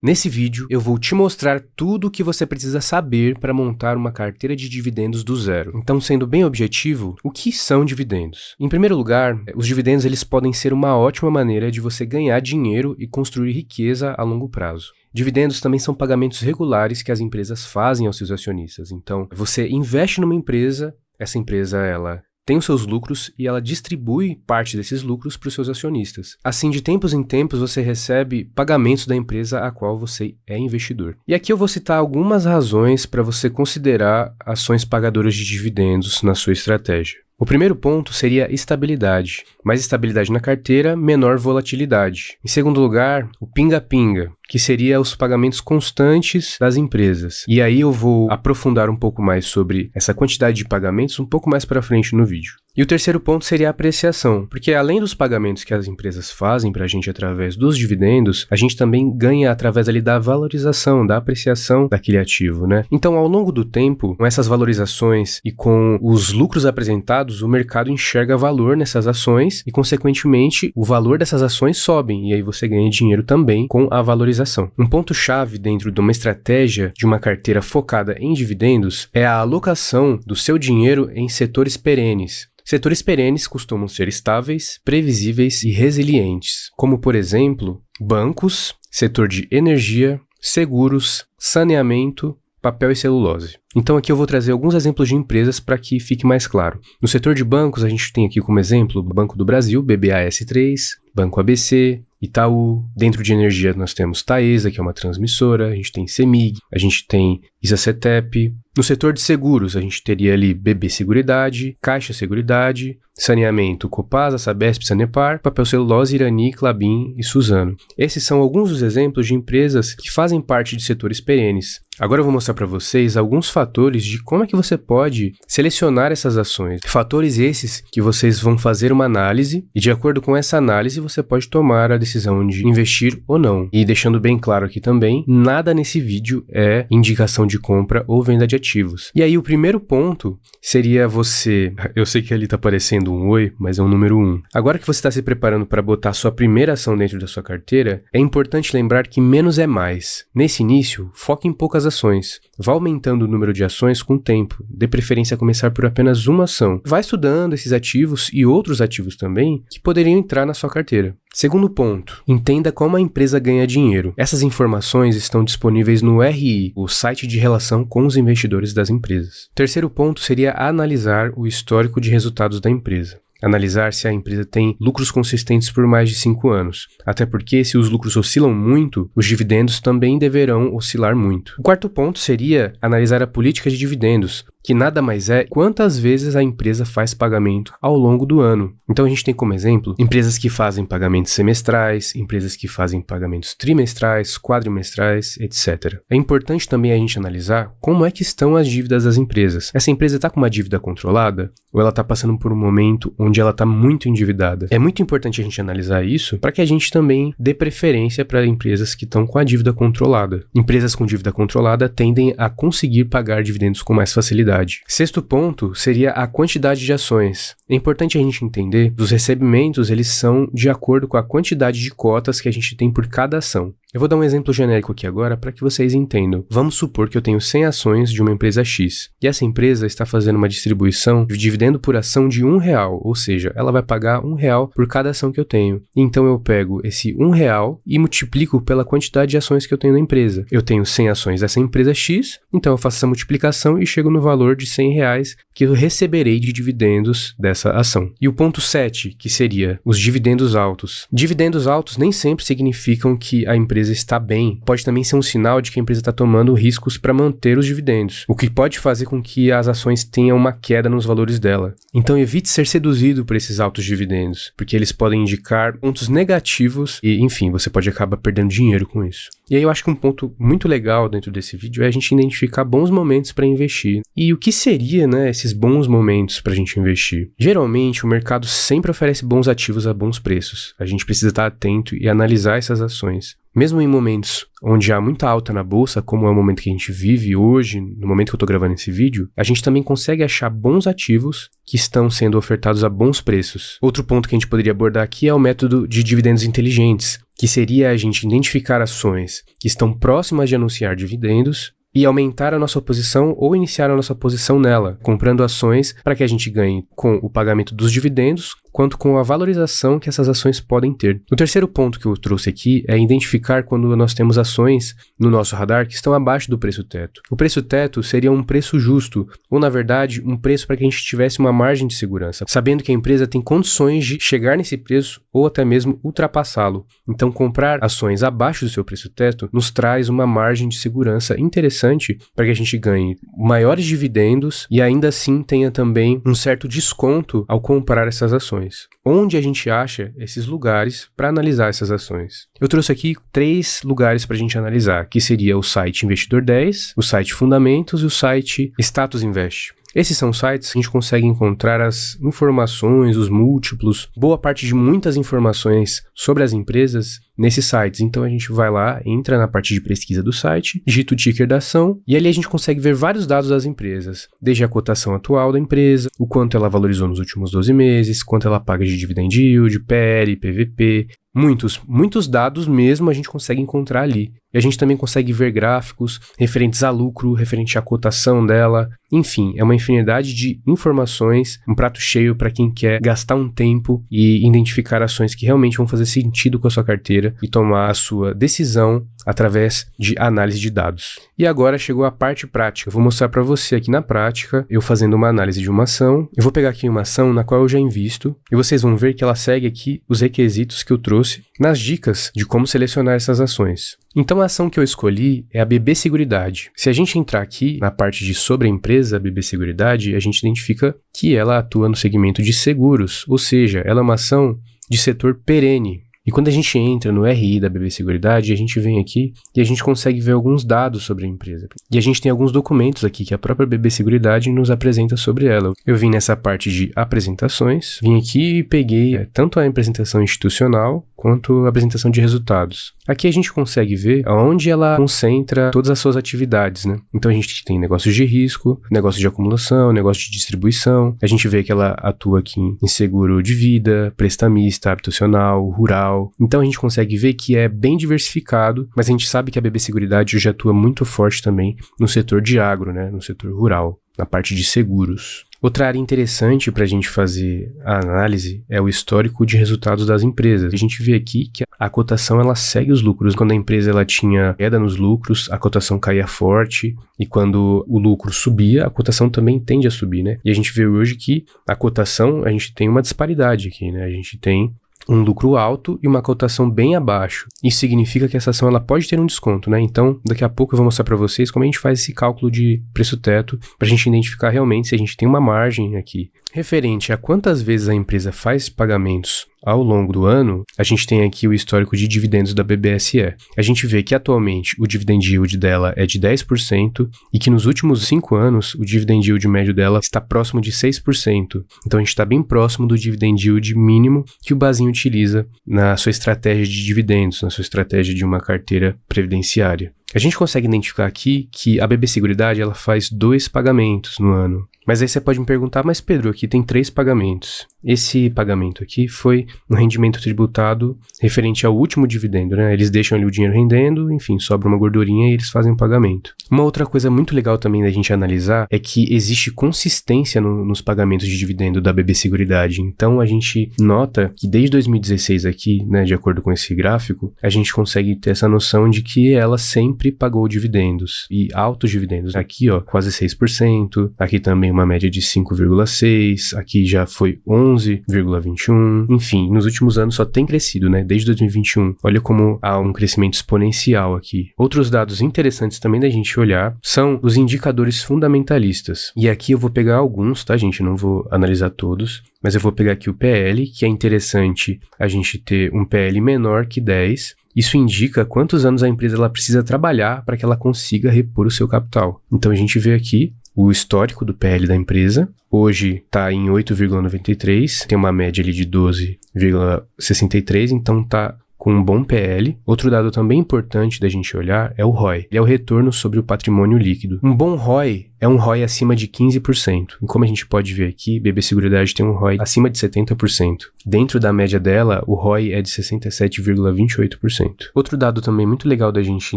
Nesse vídeo, eu vou te mostrar tudo o que você precisa saber para montar uma carteira de dividendos do zero. Então, sendo bem objetivo, o que são dividendos? Em primeiro lugar, os dividendos eles podem ser uma ótima maneira de você ganhar dinheiro e construir riqueza a longo prazo. Dividendos também são pagamentos regulares que as empresas fazem aos seus acionistas. Então, você investe numa empresa, essa empresa ela tem os seus lucros e ela distribui parte desses lucros para os seus acionistas. Assim, de tempos em tempos, você recebe pagamentos da empresa a qual você é investidor. E aqui eu vou citar algumas razões para você considerar ações pagadoras de dividendos na sua estratégia. O primeiro ponto seria estabilidade. Mais estabilidade na carteira, menor volatilidade. Em segundo lugar, o pinga-pinga, que seria os pagamentos constantes das empresas. E aí eu vou aprofundar um pouco mais sobre essa quantidade de pagamentos um pouco mais para frente no vídeo. E o terceiro ponto seria a apreciação, porque além dos pagamentos que as empresas fazem para a gente através dos dividendos, a gente também ganha através ali da valorização, da apreciação daquele ativo, né? Então, ao longo do tempo, com essas valorizações e com os lucros apresentados, o mercado enxerga valor nessas ações e, consequentemente, o valor dessas ações sobem e aí você ganha dinheiro também com a valorização. Um ponto-chave dentro de uma estratégia de uma carteira focada em dividendos é a alocação do seu dinheiro em setores perenes. Setores perenes costumam ser estáveis, previsíveis e resilientes, como, por exemplo, bancos, setor de energia, seguros, saneamento, papel e celulose. Então aqui eu vou trazer alguns exemplos de empresas para que fique mais claro. No setor de bancos, a gente tem aqui como exemplo Banco do Brasil, BBAS3, Banco ABC, Itaú. Dentro de energia nós temos Taesa, que é uma transmissora, a gente tem CEMIG, a gente tem ISA-CETEP. No setor de seguros, a gente teria ali BB Seguridade, Caixa Seguridade, saneamento Copasa, Sabesp, Sanepar, papel celulose, Irani, Klabin e Suzano. Esses são alguns dos exemplos de empresas que fazem parte de setores perenes. Agora eu vou mostrar para vocês alguns fatores de como é que você pode selecionar essas ações. Fatores esses que vocês vão fazer uma análise e de acordo com essa análise você pode tomar a decisão de investir ou não. E deixando bem claro aqui também, nada nesse vídeo é indicação de compra ou venda de ativos. E aí o primeiro ponto seria você... Eu sei que ali tá aparecendo um oi, mas é um número 1. Agora que você está se preparando para botar a sua primeira ação dentro da sua carteira, é importante lembrar que menos é mais. Nesse início, foque em poucas ações. Vá aumentando o número de ações com o tempo. Dê preferência a começar por apenas uma ação. Vá estudando esses ativos e outros ativos também que poderiam entrar na sua carteira. Segundo ponto, entenda como a empresa ganha dinheiro. Essas informações estão disponíveis no RI, o site de relação com os investidores das empresas. Terceiro ponto seria analisar o histórico de resultados da empresa. Analisar se a empresa tem lucros consistentes por mais de 5 anos. Até porque, se os lucros oscilam muito, os dividendos também deverão oscilar muito. O quarto ponto seria analisar a política de dividendos, que nada mais é quantas vezes a empresa faz pagamento ao longo do ano. Então a gente tem como exemplo empresas que fazem pagamentos semestrais, empresas que fazem pagamentos trimestrais, quadrimestrais, etc. É importante também a gente analisar como é que estão as dívidas das empresas. Essa empresa está com uma dívida controlada ou ela está passando por um momento onde ela está muito endividada? É muito importante a gente analisar isso para que a gente também dê preferência para empresas que estão com a dívida controlada. Empresas com dívida controlada tendem a conseguir pagar dividendos com mais facilidade. Sexto ponto seria a quantidade de ações. É importante a gente entender que os recebimentos eles são de acordo com a quantidade de cotas que a gente tem por cada ação. Eu vou dar um exemplo genérico aqui agora para que vocês entendam. Vamos supor que eu tenho 100 ações de uma empresa X e essa empresa está fazendo uma distribuição de dividendo por ação de R$1, ou seja, ela vai pagar R$1 por cada ação que eu tenho. Então eu pego esse R$1 e multiplico pela quantidade de ações que eu tenho na empresa. Eu tenho 100 ações dessa empresa X, então eu faço essa multiplicação e chego no valor de R$100 que eu receberei de dividendos dessa ação. E o ponto 7, que seria os dividendos altos. Dividendos altos nem sempre significam que a empresa está bem. Pode também ser um sinal de que a empresa está tomando riscos para manter os dividendos, o que pode fazer com que as ações tenham uma queda nos valores dela. Então evite ser seduzido por esses altos dividendos, porque eles podem indicar pontos negativos e, enfim, você pode acabar perdendo dinheiro com isso. E aí eu acho que um ponto muito legal dentro desse vídeo é a gente identificar bons momentos para investir. E o que seria, né, esses bons momentos para a gente investir? Geralmente o mercado sempre oferece bons ativos a bons preços. A gente precisa estar atento e analisar essas ações. mesmo em momentos onde há muita alta na bolsa, como é o momento que a gente vive hoje, no momento que eu tô gravando esse vídeo, a gente também consegue achar bons ativos que estão sendo ofertados a bons preços. Outro ponto que a gente poderia abordar aqui é o método de dividendos inteligentes, que seria a gente identificar ações que estão próximas de anunciar dividendos e aumentar a nossa posição ou iniciar a nossa posição nela, comprando ações para que a gente ganhe com o pagamento dos dividendos, quanto com a valorização que essas ações podem ter. O terceiro ponto que eu trouxe aqui é identificar quando nós temos ações no nosso radar que estão abaixo do preço teto. O preço teto seria um preço justo, ou na verdade, um preço para que a gente tivesse uma margem de segurança, sabendo que a empresa tem condições de chegar nesse preço ou até mesmo ultrapassá-lo. Então, comprar ações abaixo do seu preço teto nos traz uma margem de segurança interessante para que a gente ganhe maiores dividendos e ainda assim tenha também um certo desconto ao comprar essas ações. Onde a gente acha esses lugares para analisar essas ações? Eu trouxe aqui 3 lugares para a gente analisar, que seria o site Investidor 10, o site Fundamentos e o site Status Invest. Esses são sites que a gente consegue encontrar as informações, os múltiplos, boa parte de muitas informações sobre as empresas nesses sites. Então a gente vai lá, entra na parte de pesquisa do site, digita o ticker da ação e ali a gente consegue ver vários dados das empresas, desde a cotação atual da empresa, o quanto ela valorizou nos últimos 12 meses, quanto ela paga de dividend yield, PL, PVP, muitos dados mesmo a gente consegue encontrar ali. E a gente também consegue ver gráficos referentes a lucro, referente à cotação dela. Enfim, é uma infinidade de informações, um prato cheio para quem quer gastar um tempo e identificar ações que realmente vão fazer sentido com a sua carteira e tomar a sua decisão através de análise de dados. E agora chegou a parte prática. Eu vou mostrar para você aqui na prática, eu fazendo uma análise de uma ação. Eu vou pegar aqui uma ação na qual eu já invisto e vocês vão ver que ela segue aqui os requisitos que eu trouxe nas dicas de como selecionar essas ações. Então a ação que eu escolhi é a BB Seguridade. Se a gente entrar aqui na parte de sobre a empresa BB Seguridade, a gente identifica que ela atua no segmento de seguros, ou seja, ela é uma ação de setor perene. E quando a gente entra no RI da BB Seguridade, a gente vem aqui e a gente consegue ver alguns dados sobre a empresa. E a gente tem alguns documentos aqui que a própria BB Seguridade nos apresenta sobre ela. Eu vim nessa parte de apresentações, vim aqui e peguei tanto a apresentação institucional quanto a apresentação de resultados. Aqui a gente consegue ver aonde ela concentra todas as suas atividades, né? Então a gente tem negócios de risco, negócio de acumulação, negócio de distribuição. A gente vê que ela atua aqui em seguro de vida, prestamista, habitacional, rural. Então a gente consegue ver que é bem diversificado, mas a gente sabe que a BB Seguridade hoje atua muito forte também no setor de agro, né? No setor rural, na parte de seguros. Outra área interessante para a gente fazer a análise é o histórico de resultados das empresas. A gente vê aqui que a cotação ela segue os lucros. Quando a empresa ela tinha queda nos lucros, a cotação caía forte, e quando o lucro subia, a cotação também tende a subir, né? E a gente vê hoje que a cotação, a gente tem uma disparidade aqui, né? A gente tem um lucro alto e uma cotação bem abaixo. Isso significa que essa ação ela pode ter um desconto, né? Então, daqui a pouco eu vou mostrar para vocês como a gente faz esse cálculo de preço-teto para a gente identificar realmente se a gente tem uma margem aqui. Referente a quantas vezes a empresa faz pagamentos ao longo do ano, a gente tem aqui o histórico de dividendos da BBSE. A gente vê que atualmente o dividend yield dela é de 10% e que nos últimos 5 anos o dividend yield médio dela está próximo de 6%. Então a gente está bem próximo do dividend yield mínimo que o Bazin utiliza na sua estratégia de dividendos, na sua estratégia de uma carteira previdenciária. A gente consegue identificar aqui que a BB Seguridade ela faz 2 pagamentos no ano. Mas aí você pode me perguntar, mas Pedro, aqui tem 3 pagamentos. Esse pagamento aqui foi um rendimento tributado referente ao último dividendo, né? Eles deixam ali o dinheiro rendendo, enfim, sobra uma gordurinha e eles fazem o pagamento. Uma outra coisa muito legal também da gente analisar é que existe consistência nos pagamentos de dividendo da BB Seguridade. Então a gente nota que desde 2016 aqui, né, de acordo com esse gráfico, a gente consegue ter essa noção de que ela sempre pagou dividendos e altos dividendos. Aqui, ó, quase 6%, aqui também uma média de 5,6%, aqui já foi 11,21%, enfim, nos últimos anos só tem crescido, né, desde 2021. Olha como há um crescimento exponencial aqui. Outros dados interessantes também da gente olhar são os indicadores fundamentalistas. E aqui eu vou pegar alguns, tá, gente? Não vou analisar todos, mas eu vou pegar aqui o PL, que é interessante a gente ter um PL menor que 10. Isso indica quantos anos a empresa ela precisa trabalhar para que ela consiga repor o seu capital. Então a gente vê aqui o histórico do PL da empresa. Hoje está em 8,93, tem uma média ali de 12,63, então está com um bom PL. Outro dado também importante da gente olhar é o ROI. Ele é o retorno sobre o patrimônio líquido. Um bom ROI é um ROI acima de 15%. E como a gente pode ver aqui, BB Seguridade tem um ROI acima de 70%. Dentro da média dela, o ROI é de 67,28%. Outro dado também muito legal da gente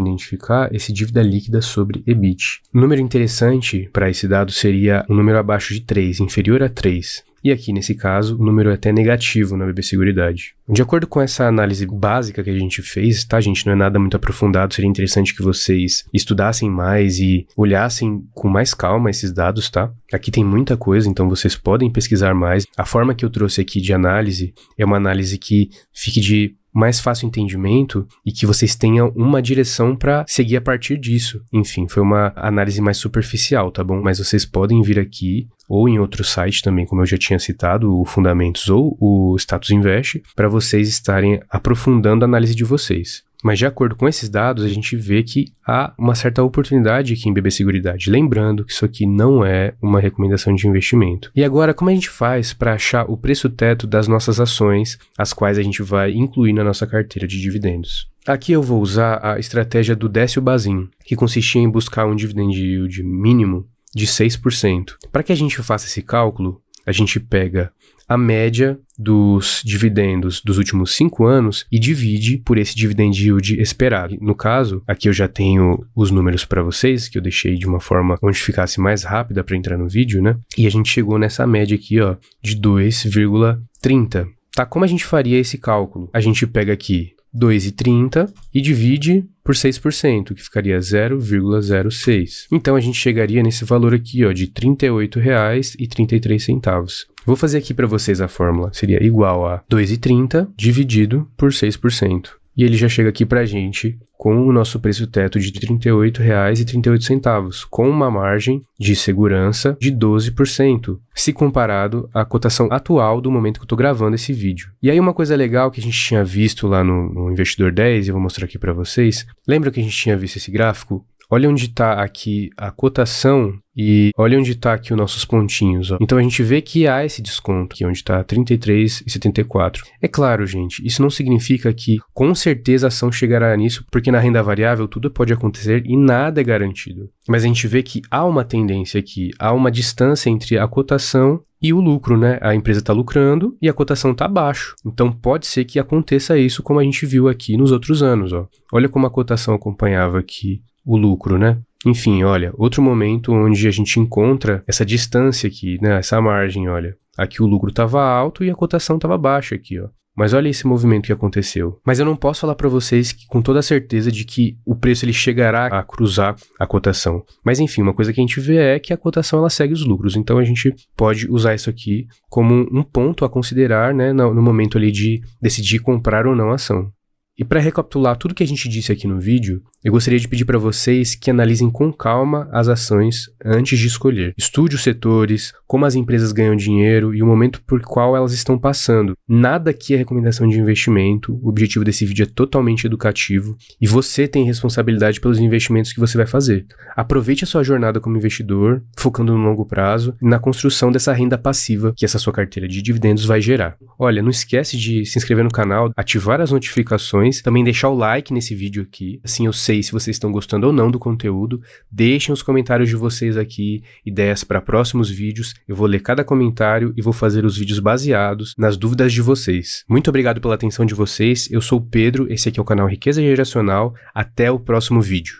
identificar é esse dívida líquida sobre EBIT. Um número interessante para esse dado seria um número abaixo de 3, inferior a 3. E aqui, nesse caso, o número é até negativo na BB Seguridade. De acordo com essa análise básica que a gente fez, tá, gente? Não é nada muito aprofundado, seria interessante que vocês estudassem mais e olhassem com mais calma esses dados, tá? Aqui tem muita coisa, então vocês podem pesquisar mais. A forma que eu trouxe aqui de análise é uma análise que fique de mais fácil entendimento e que vocês tenham uma direção para seguir a partir disso. Enfim, foi uma análise mais superficial, tá bom? Mas vocês podem vir aqui ou em outro site também, como eu já tinha citado, o Fundamentos ou o Status Invest, para vocês estarem aprofundando a análise de vocês. Mas de acordo com esses dados, a gente vê que há uma certa oportunidade aqui em BB Seguridade. Lembrando que isso aqui não é uma recomendação de investimento. E agora, como a gente faz para achar o preço teto das nossas ações, as quais a gente vai incluir na nossa carteira de dividendos? Aqui eu vou usar a estratégia do Décio Bazin, que consistia em buscar um dividend yield mínimo de 6%. Para que a gente faça esse cálculo, a gente pega a média dos dividendos dos últimos 5 anos e divide por esse dividend yield esperado. No caso, aqui eu já tenho os números para vocês, que eu deixei de uma forma onde ficasse mais rápida para entrar no vídeo, né? E a gente chegou nessa média aqui, ó, de 2,30. Tá, como a gente faria esse cálculo? A gente pega aqui 2,30 e divide por 6%, que ficaria 0,06. Então a gente chegaria nesse valor aqui, ó, de R$ 38,33. Vou fazer aqui para vocês a fórmula. Seria igual a 2,30 dividido por 6%. E ele já chega aqui para a gente com o nosso preço teto de R$ 38,38, com uma margem de segurança de 12%, se comparado à cotação atual do momento que eu estou gravando esse vídeo. E aí uma coisa legal que a gente tinha visto lá no Investidor 10, eu vou mostrar aqui para vocês. Lembra que a gente tinha visto esse gráfico? Olha onde está aqui a cotação e olha onde está aqui os nossos pontinhos. Ó. Então a gente vê que há esse desconto, aqui onde está 33,74. É claro, gente, isso não significa que com certeza a ação chegará nisso, porque na renda variável tudo pode acontecer e nada é garantido. Mas a gente vê que há uma tendência aqui, há uma distância entre a cotação e o lucro, né? A empresa está lucrando e a cotação está abaixo. Então pode ser que aconteça isso como a gente viu aqui nos outros anos. Ó. Olha como a cotação acompanhava aqui o lucro, né? Enfim, olha, outro momento onde a gente encontra essa distância aqui, né? Essa margem, olha. Aqui o lucro estava alto e a cotação estava baixa aqui, ó. Mas olha esse movimento que aconteceu. Mas eu não posso falar para vocês com toda a certeza de que o preço ele chegará a cruzar a cotação. Mas enfim, uma coisa que a gente vê é que a cotação ela segue os lucros. Então a gente pode usar isso aqui como um ponto a considerar, né, no momento ali de decidir comprar ou não a ação. E para recapitular tudo que a gente disse aqui no vídeo, eu gostaria de pedir para vocês que analisem com calma as ações antes de escolher. Estude os setores, como as empresas ganham dinheiro e o momento por qual elas estão passando. Nada aqui é recomendação de investimento, o objetivo desse vídeo é totalmente educativo e você tem responsabilidade pelos investimentos que você vai fazer. Aproveite a sua jornada como investidor, focando no longo prazo e na construção dessa renda passiva que essa sua carteira de dividendos vai gerar. Olha, não esquece de se inscrever no canal, ativar as notificações, também deixar o like nesse vídeo aqui, assim eu sei se vocês estão gostando ou não do conteúdo. Deixem os comentários de vocês aqui, ideias para próximos vídeos. Eu vou ler cada comentário e vou fazer os vídeos baseados nas dúvidas de vocês. Muito obrigado pela atenção de vocês. Eu sou o Pedro, esse aqui é o canal Riqueza Geracional. Até o próximo vídeo.